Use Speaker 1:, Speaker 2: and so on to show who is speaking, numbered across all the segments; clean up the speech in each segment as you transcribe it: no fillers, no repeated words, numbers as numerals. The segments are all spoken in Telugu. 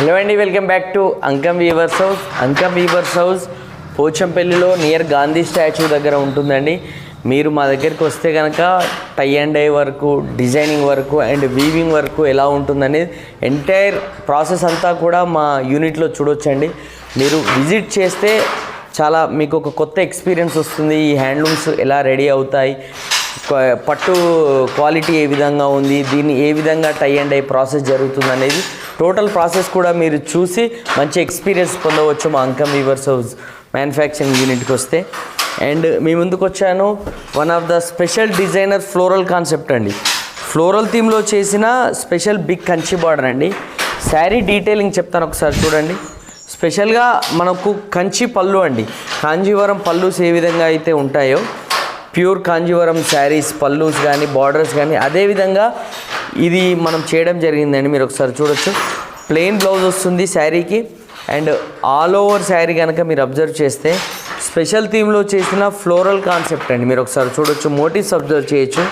Speaker 1: హలో అండి, welcome back to Ankam weavers house. Ankam weavers house పోచంపల్లిలో నియర్ గాంధీ స్టాచ్యూ దగ్గర ఉంటుందండి. మీరు మా దగ్గరికి వస్తే కనుక టై అండ్ డై వరకు, డిజైనింగ్ వరకు అండ్ వీవింగ్ వరకు ఎలా ఉంటుందనేది ఎంటైర్ ప్రాసెస్ అంతా కూడా మా యూనిట్లో చూడొచ్చండి. మీరు విజిట్ చేస్తే చాలా మీకు ఒక కొత్త ఎక్స్పీరియన్స్ వస్తుంది. ఈ హ్యాండ్లూమ్స్ ఎలా రెడీ అవుతాయి, పట్టు క్వాలిటీ ఏ విధంగా ఉంది, దీన్ని ఏ విధంగా టై అండ్ డై ప్రాసెస్ జరుగుతుంది అనేది టోటల్ ప్రాసెస్ కూడా మీరు చూసి మంచి ఎక్స్పీరియన్స్ పొందవచ్చు మా అంకం వీవర్స్ హౌస్ మ్యానుఫ్యాక్చరింగ్ యూనిట్కి వస్తే. అండ్ మీ ముందుకు వచ్చాను one of the special designer floral concept అండి. ఫ్లోరల్ థీమ్లో చేసిన స్పెషల్ బిగ్ కంచి బార్డర్ అండి. శారీ డీటెయిలింగ్ చెప్తాను ఒకసారి చూడండి. స్పెషల్గా మనకు కంచి పళ్ళు అండి. కాంజీవరం పళ్ళుస్ ఏ విధంగా అయితే ఉంటాయో ప్యూర్ కాంజీవరం శారీస్ పళ్ళూస్ కానీ బార్డర్స్ కానీ అదేవిధంగా ఇది మనం చేయడం జరిగిందండి. మీరు ఒకసారి చూడొచ్చు. ప్లెయిన్ బ్లౌజ్ వస్తుంది శారీకి అండ్ ఆల్ ఓవర్ శారీ కనుక మీరు అబ్జర్వ్ చేస్తే స్పెషల్ థీమ్లో చేసిన ఫ్లోరల్ కాన్సెప్ట్ అండి. మీరు ఒకసారి చూడొచ్చు, మోటివ్స్ అబ్జర్వ్ చేయొచ్చు.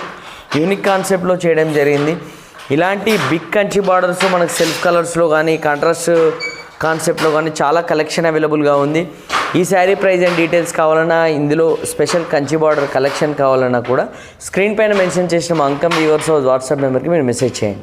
Speaker 1: యూనిక్ కాన్సెప్ట్లో చేయడం జరిగింది. ఇలాంటి బిగ్ కంచి బార్డర్స్ మనకు సెల్ఫ్ కలర్స్లో కానీ కాంట్రాస్ట్ కాన్సెప్ట్లో కానీ చాలా కలెక్షన్ అవైలబుల్గా ఉంది. ఈ శారీ ప్రైస్ అండ్ డీటెయిల్స్ కావాలన్నా, ఇందులో స్పెషల్ కంచి బార్డర్ కలెక్షన్ కావాలన్నా కూడా స్క్రీన్ పైన మెన్షన్ చేసిన మా అంకం వీవర్స్ హౌస్ వాట్సాప్ నెంబర్కి మీరు మెసేజ్ చేయండి.